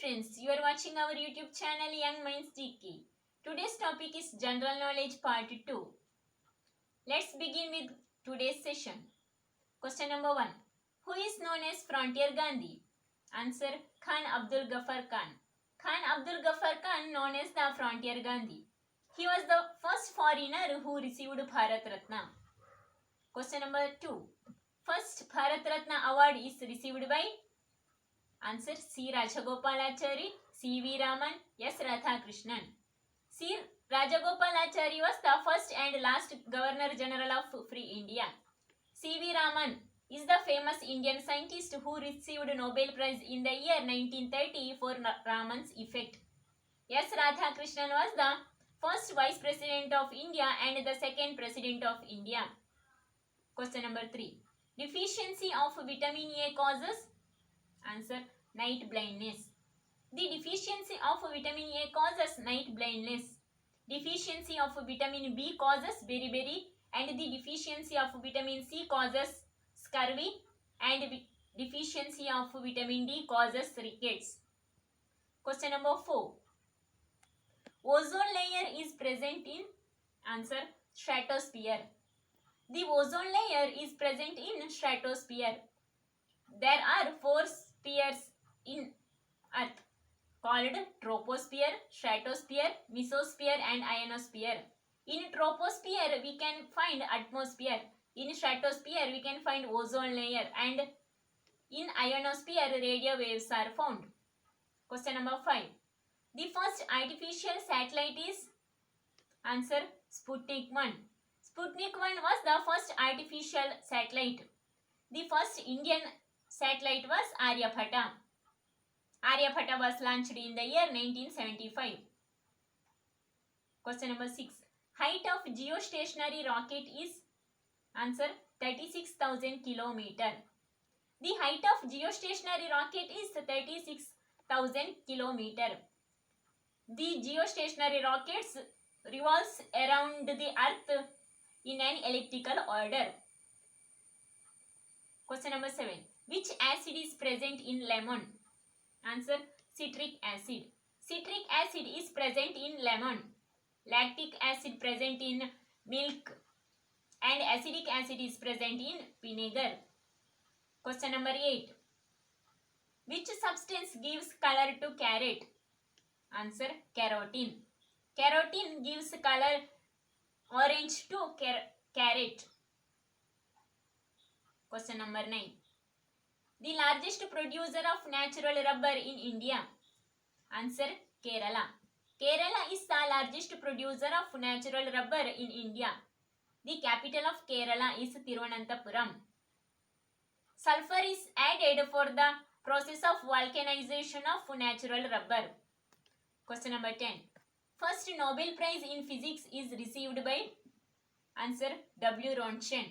friends, you are watching our YouTube channel Young Minds GK. Today's topic is General Knowledge Part 2. Let's begin with today's session. Question number 1. Who is known as Frontier Gandhi? Answer: Khan Abdul Ghaffar Khan. Khan Abdul Ghaffar Khan, known as the Frontier Gandhi. He was the first foreigner who received Bharat Ratna. Question number 2. First Bharat Ratna award is received by? Answer: C. Rajagopalachari, C. V. Raman, S. Radhakrishnan. C. Rajagopalachari was the first and last Governor General of Free India. C. V. Raman is the famous Indian scientist who received Nobel Prize in the year 1930 for Raman's effect. S. Radhakrishnan was the first Vice President of India and the second President of India. Question number 3. Deficiency of vitamin A causes? Answer: night blindness. The deficiency of vitamin A causes night blindness. Deficiency of vitamin B causes beriberi, and the deficiency of vitamin C causes scurvy, and deficiency of vitamin D causes rickets. Question number 4. Ozone layer is present in? Answer: stratosphere. The ozone layer is present in stratosphere. There are 4 spheres in Earth called troposphere, stratosphere, mesosphere and ionosphere. In troposphere we can find atmosphere, in stratosphere we can find ozone layer, and in ionosphere radio waves are found. Question number 5. The first artificial satellite is? Answer: Sputnik 1. Sputnik 1 was the first artificial satellite. The first Indian satellite was Aryabhata. Aryabhata was launched in the year 1975. Question number 6. Height of geostationary rocket is? Answer: 36,000 km. The height of geostationary rocket is 36,000 km. The geostationary rockets revolves around the Earth in an elliptical order. Question number 7. Which acid is present in lemon? Answer: citric acid. Citric acid is present in lemon. Lactic acid present in milk, and acetic acid is present in vinegar. Question number 8. Which substance gives color to carrot? Answer: carotene. Carotene gives color orange to carrot. Question number 9. The largest producer of natural rubber in India? Answer: Kerala. Kerala is the largest producer of natural rubber in India. The capital of Kerala is Thiruvananthapuram. Sulfur is added for the process of vulcanization of natural rubber. Question number 10. First Nobel Prize in Physics is received by? Answer: W. Rontgen.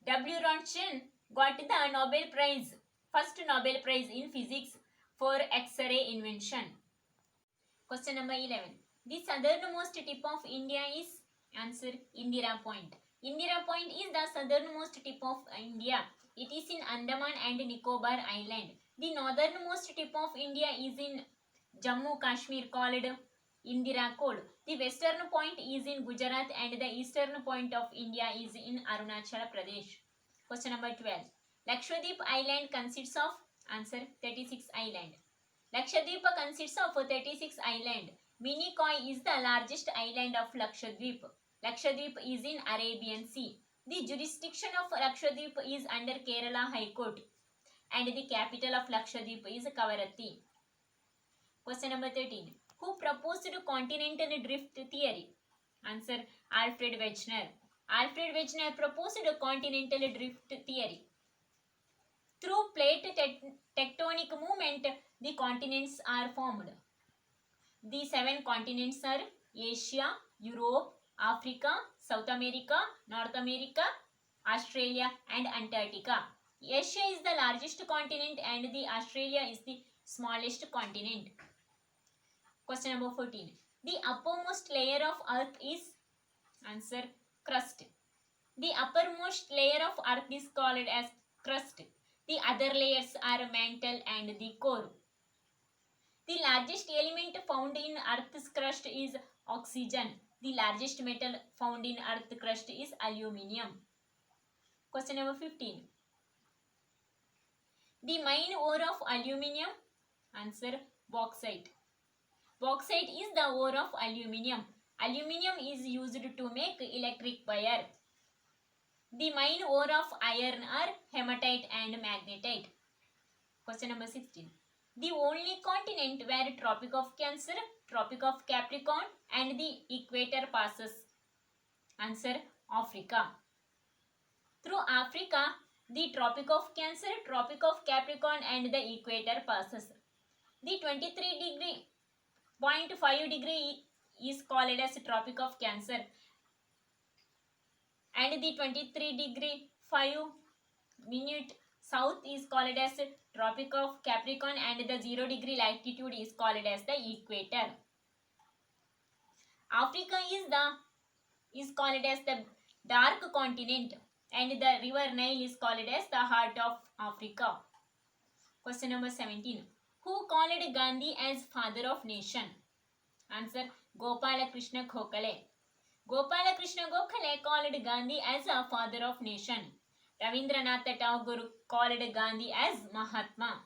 W. Rontgen got the Nobel Prize, first Nobel Prize in Physics for X-ray invention. Question number 11. The southernmost tip of India is? Answer: Indira Point. Indira Point is the southernmost tip of India. It is in Andaman and Nicobar Island. The northernmost tip of India is in Jammu Kashmir called Indira Code. The western point is in Gujarat and the eastern point of India is in Arunachal Pradesh. Question number 12. Lakshadweep Island consists of? Answer: 36 island. Lakshadweep consists of 36 island. Minicoy is the largest island of Lakshadweep. Lakshadweep is in Arabian Sea. The jurisdiction of Lakshadweep is under Kerala High Court, and the capital of Lakshadweep is Kavaratti. Question number 13. Who proposed continental drift theory? Answer: Alfred Wegener. Alfred Wegener proposed continental drift theory. Through plate tectonic movement, the continents are formed. The 7 continents are Asia, Europe, Africa, South America, North America, Australia and Antarctica. Asia is the largest continent and the Australia is the smallest continent. Question number 14. The uppermost layer of Earth is? Answer: crust. The uppermost layer of Earth is called as crust. The other layers are mantle and the core. The largest element found in Earth's crust is oxygen. The largest metal found in Earth's crust is aluminium. Question number 15. The main ore of aluminium. Answer, bauxite. Bauxite is the ore of aluminium. Aluminium is used to make electric wire. The main ore of iron are hematite and magnetite. Question number 16. The only continent where Tropic of Cancer, Tropic of Capricorn and the equator passes. Answer, Africa. Through Africa, the Tropic of Cancer, Tropic of Capricorn and the equator passes. The 23.5 degree is called as Tropic of Cancer and the 23 degree 5 minute south is called as Tropic of Capricorn and the 0 degree latitude is called as the equator. Africa is called as the dark continent and the river Nile is called as the heart of Africa. Question number 17. Who called Gandhi as father of nation? Answer, Gopala Krishna Gokhale. Gopala Krishna Gokhale called Gandhi as a father of nation. Rabindranath Tagore called Gandhi as Mahatma.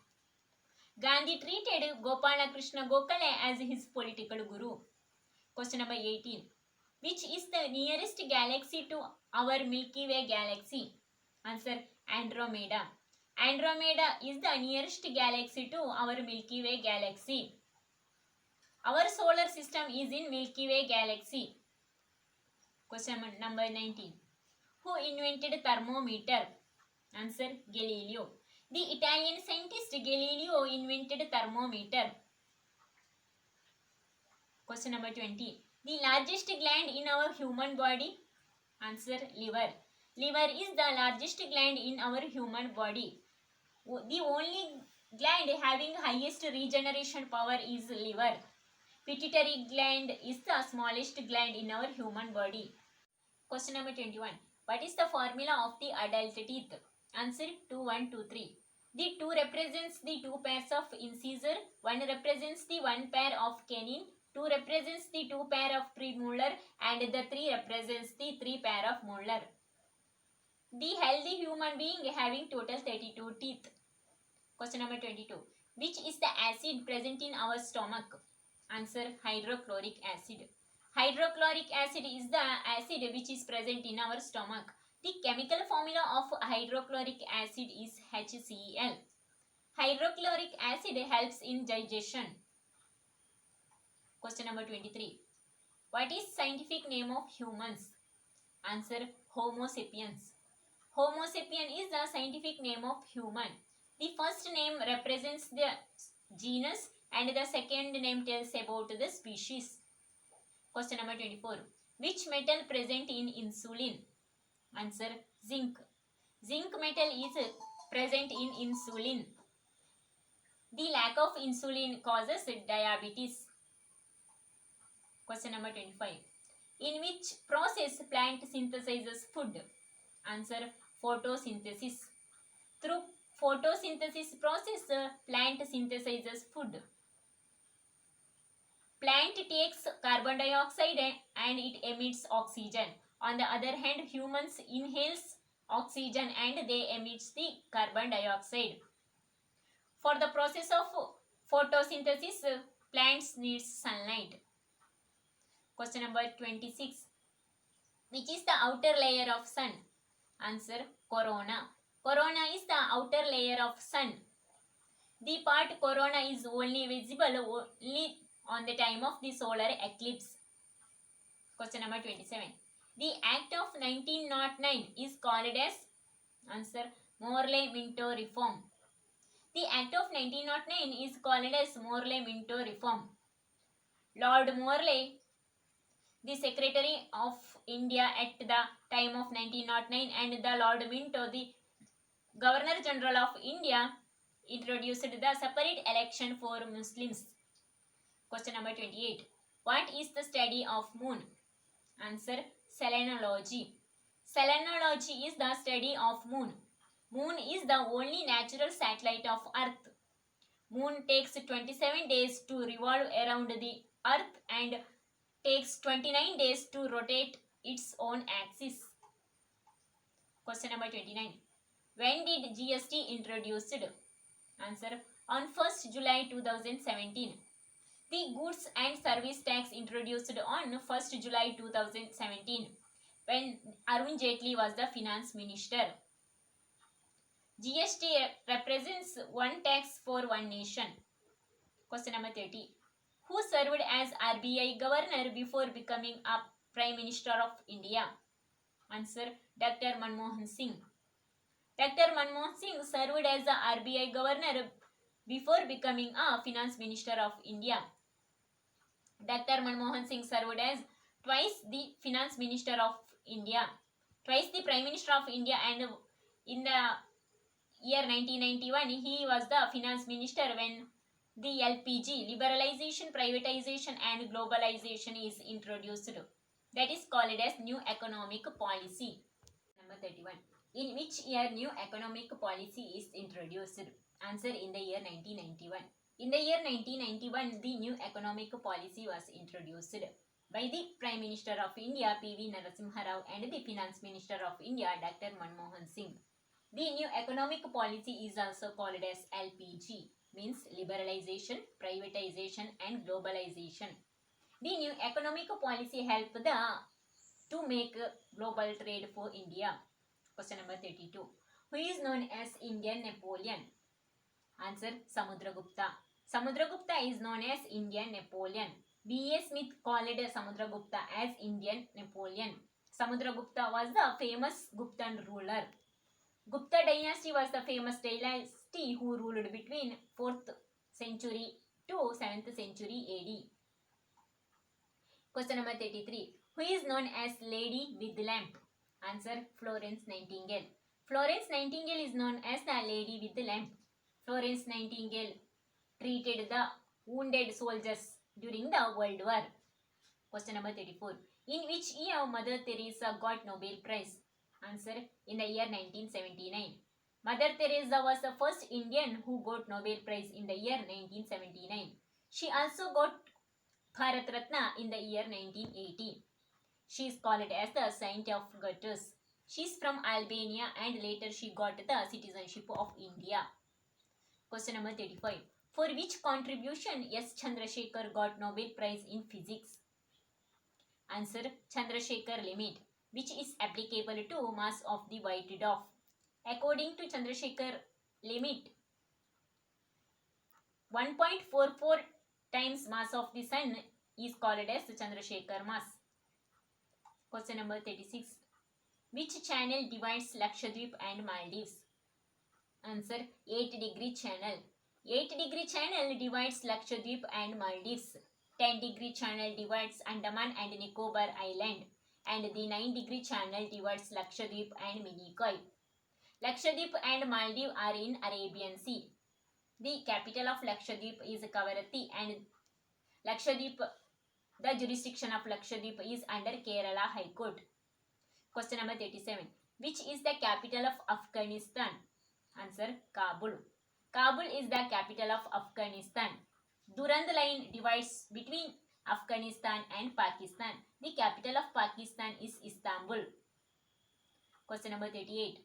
Gandhi treated Gopala Krishna Gokhale as his political guru. Question number 18. Which is the nearest galaxy to our Milky Way galaxy? Answer, Andromeda. Andromeda is the nearest galaxy to our Milky Way galaxy. Our solar system is in Milky Way galaxy. Question number 19. Who invented thermometer? Answer, Galileo. The Italian scientist Galileo invented thermometer. Question number 20. The largest gland in our human body? Answer, liver. Liver is the largest gland in our human body. The only gland having highest regeneration power is liver. Pituitary gland is the smallest gland in our human body. Question number 21. What is the formula of the adult teeth? Answer, 2, 1, 2, 3. The 2 represents the 2 pairs of incisor, 1 represents the 1 pair of canine, 2 represents the 2 pair of premolar and the 3 represents the 3 pair of molar. The healthy human being having total 32 teeth. Question number 22. Which is the acid present in our stomach? Answer, hydrochloric acid. Hydrochloric acid is the acid which is present in our stomach. The chemical formula of hydrochloric acid is HCl. Hydrochloric acid helps in digestion. Question number 23. What is scientific name of humans? Answer, Homo sapiens. Homo sapien is the scientific name of human. The first name represents the genus and the second name tells about the species. Question number 24. Which metal present in insulin? Answer, zinc. Zinc metal is present in insulin. The lack of insulin causes diabetes. Question number 25. In which process plant synthesizes food? Answer, photosynthesis. Through photosynthesis process, plant synthesizes food. Plant takes carbon dioxide and it emits oxygen. On the other hand, humans inhales oxygen and they emit the carbon dioxide. For the process of photosynthesis, plants need sunlight. Question number 26. Which is the outer layer of sun? Answer, corona. Corona is the outer layer of sun. The part corona is only visible only on the time of the solar eclipse. Question number 27. The Act of 1909 is called as? Answer, Morley-Minto Reform. The Act of 1909 is called as Morley-Minto Reform. Lord Morley, the Secretary of India at the time of 1909, and the Lord Minto, the Governor General of India, introduced the separate election for Muslims. Question number 28. What is the study of moon? Answer, selenology. Selenology is the study of moon. Moon is the only natural satellite of Earth. Moon takes 27 days to revolve around the Earth and takes 29 days to rotate its own axis. Question number 29. When did GST introduced? Answer. On 1st July 2017. The goods and service tax introduced on 1st July 2017 when Arun Jaitley was the finance minister. GST represents one tax for one nation. Question number 30. Who served as RBI governor before becoming a Prime Minister of India? Answer. Dr. Manmohan Singh. Dr. Manmohan Singh served as the RBI governor before becoming a finance minister of India. Dr. Manmohan Singh served as twice the finance minister of India, twice the prime minister of India, and in the year 1991 he was the finance minister when the LPG, liberalization, privatization and globalization is introduced. That is called as new economic policy. Number 31. In which year new economic policy is introduced? Answer. In the year 1991. In the year 1991, the new economic policy was introduced by the Prime Minister of India, P.V. Narasimha Rao, and the Finance Minister of India, Dr. Manmohan Singh. The new economic policy is also called as LPG, means liberalization, privatization and globalization. The new economic policy helped to make global trade for India. Question number 32. Who is known as Indian Napoleon? Answer. Samudragupta. Samudragupta is known as Indian Napoleon. B.A. Smith called Samudragupta as Indian Napoleon. Samudragupta was the famous Guptan ruler. Gupta dynasty was the famous dynasty who ruled between 4th century to 7th century AD. Question number 33. Who is known as Lady with Lamp? Answer. Florence Nightingale. Florence Nightingale is known as the Lady with the Lamp. Florence Nightingale treated the wounded soldiers during the World War. Question number 34. In which year Mother Teresa got Nobel Prize? Answer. In the year 1979. Mother Teresa was the first Indian who got Nobel Prize in the year 1979. She also got Bharat Ratna in the year 1980. She is called as the Saint of Gutters. She is from Albania and later she got the citizenship of India. Question number 35. For which contribution S. Chandrasekhar got Nobel Prize in Physics? Answer. Chandrasekhar limit, which is applicable to mass of the white dwarf. According to Chandrasekhar limit, 1.44 times mass of the sun is called as Chandrasekhar mass. Question number 36. Which channel divides Lakshadweep and Maldives? Answer. 8-degree channel. 8-degree channel divides Lakshadweep and Maldives. 10-degree channel divides Andaman and Nicobar Island. And the 9-degree channel divides Lakshadweep and Minicoy. Lakshadweep and Maldives are in Arabian Sea. The capital of Lakshadweep is Kavaratti, and Lakshadweep, the jurisdiction of Lakshadweep is under Kerala High Court. Question number 37. Which is the capital of Afghanistan? Answer. Kabul. Kabul is the capital of Afghanistan. Durand line divides between Afghanistan and Pakistan. The capital of Pakistan is Istanbul. Question number 38.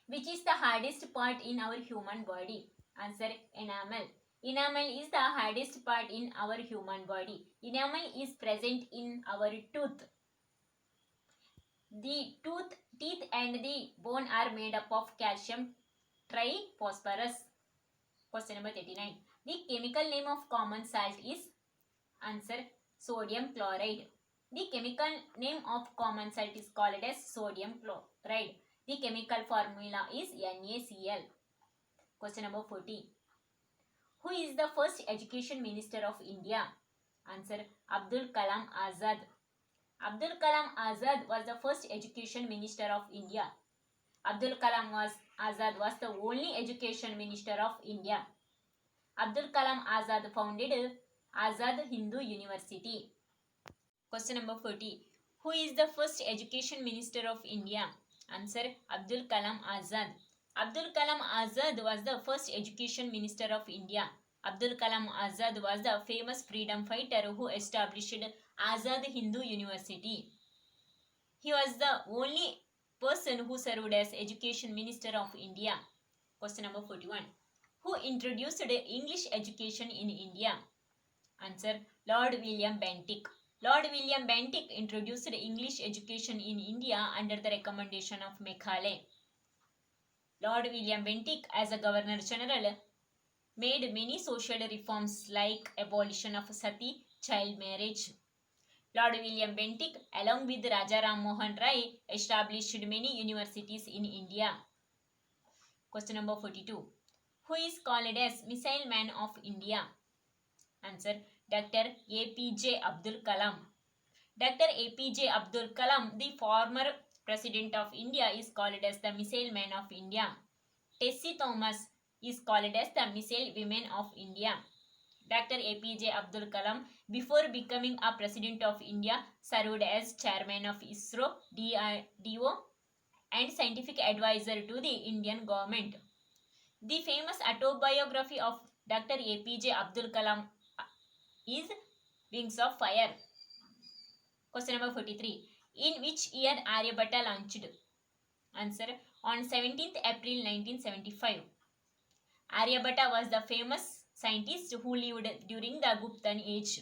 Which is the hardest part in our human body? Answer. Enamel. Enamel is the hardest part in our human body. Enamel is present in our tooth. The tooth, teeth and the bone are made up of calcium triphosphorus. Question number 39. The chemical name of common salt is? Answer. Sodium chloride. The chemical name of common salt is called as sodium chloride. The chemical formula is NaCl. Question number 40. Who is the first education minister of India? Answer. Abdul Kalam Azad. Abdul Kalam Azad was the first education minister of India. Abdul Kalam Azad was the only education minister of India. Abdul Kalam Azad founded Azad Hindu University. Question number 40. Who is the first education minister of India? Answer. Abdul Kalam Azad. Abdul Kalam Azad was the first education minister of India. Abdul Kalam Azad was the famous freedom fighter who established Azad Hindu University. He was the only person who served as education minister of India. Question number 41. Who introduced English education in India? Answer: Lord William Bentinck. Lord William Bentinck introduced English education in India under the recommendation of Macaulay. Lord William Bentinck, as a Governor General, made many social reforms like abolition of sati, child marriage. Lord William Bentinck, along with Raja Ram Mohan Rai, established many universities in India. Question number 42. Who is called as Missile Man of India? Answer: Dr. APJ Abdul Kalam. Dr. APJ Abdul Kalam, the former President of India, is called as the Missile Man of India. Tessie Thomas is called as the Missile Women of India. Dr. APJ Abdul Kalam, before becoming a President of India, served as Chairman of ISRO, DO, and Scientific Advisor to the Indian government. The famous autobiography of Dr. APJ Abdul Kalam is Wings of Fire. Question number 43. In which year Aryabhatta launched? Answer: on 17th April 1975. Aryabhatta was the famous scientist who lived during the Guptan age.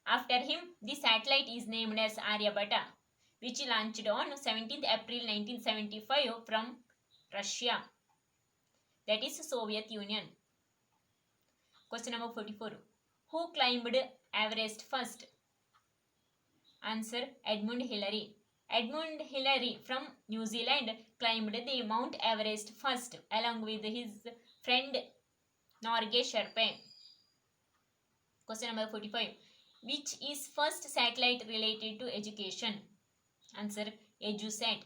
After him, the satellite is named as Aryabhatta, which launched on 17th April 1975 from Russia, that is Soviet Union. Question number 44. Who climbed Everest first? Answer: Edmund Hillary. Edmund Hillary from New Zealand climbed the Mount Everest first along with his friend Norgay Sherpa. Question number 45. Which is first satellite related to education? Answer: EduSat.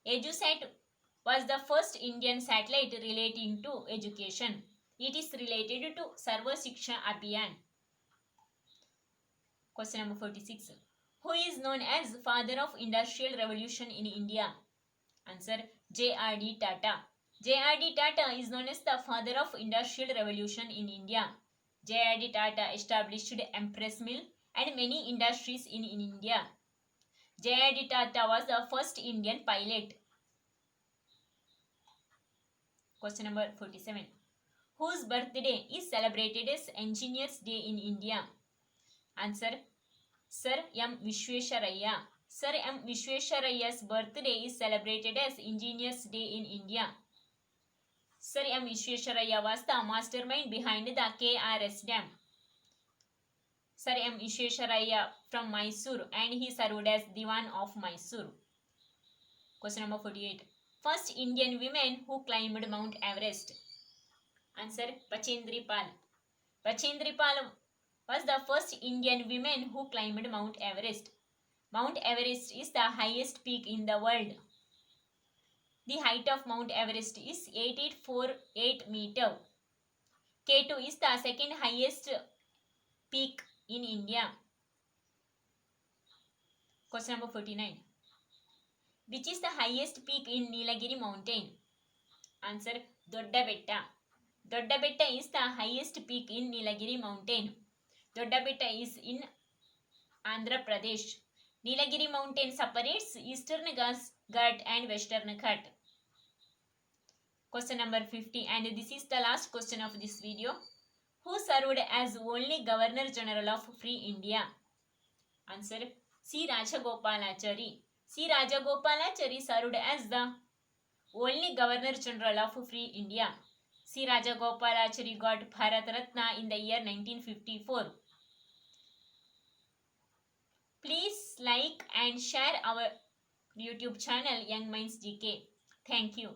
EduSat was the first Indian satellite relating to education. It is related to Sarva Shiksha Abhiyan. Question number 46. Who is known as father of industrial revolution in India? Answer: J.R.D. Tata. J.R.D. Tata is known as the father of industrial revolution in India. J.R.D. Tata established Empress Mill and many industries in India. J.R.D. Tata was the first Indian pilot. Question number 47. Whose birthday is celebrated as Engineers Day in India? Answer: Sir M. Vishwesharaya. Sir M. Vishwesharayya's birthday is celebrated as Engineers Day in India. Sir M. Vishwesharaya was the mastermind behind the KRS Dam. Sir M. Vishwesharaya from Mysore, and he served as Diwan of Mysore. Question number 48. First Indian women who climbed Mount Everest. Answer: Bachendri Pal. Bachendri Pal was the first Indian woman who climbed Mount Everest. Mount Everest is the highest peak in the world. The height of Mount Everest is 8848 meters. K2 is the second highest peak in India. Question number 49. Which is the highest peak in Nilagiri mountain? Answer: Dodda Betta. Dodda Betta is the highest peak in Nilagiri mountain. Dodda Betta is in Andhra Pradesh. Nilagiri mountain separates Eastern Ghat and Western Ghat. Question number 50, and this is the last question of this video. Who served as only Governor General of Free India? Answer: C. Rajagopalachari. C. Rajagopalachari served as the only Governor General of Free India. C. Rajagopalachari got Bharat Ratna in the year 1954. Please like and share our YouTube channel Young Minds GK. Thank you.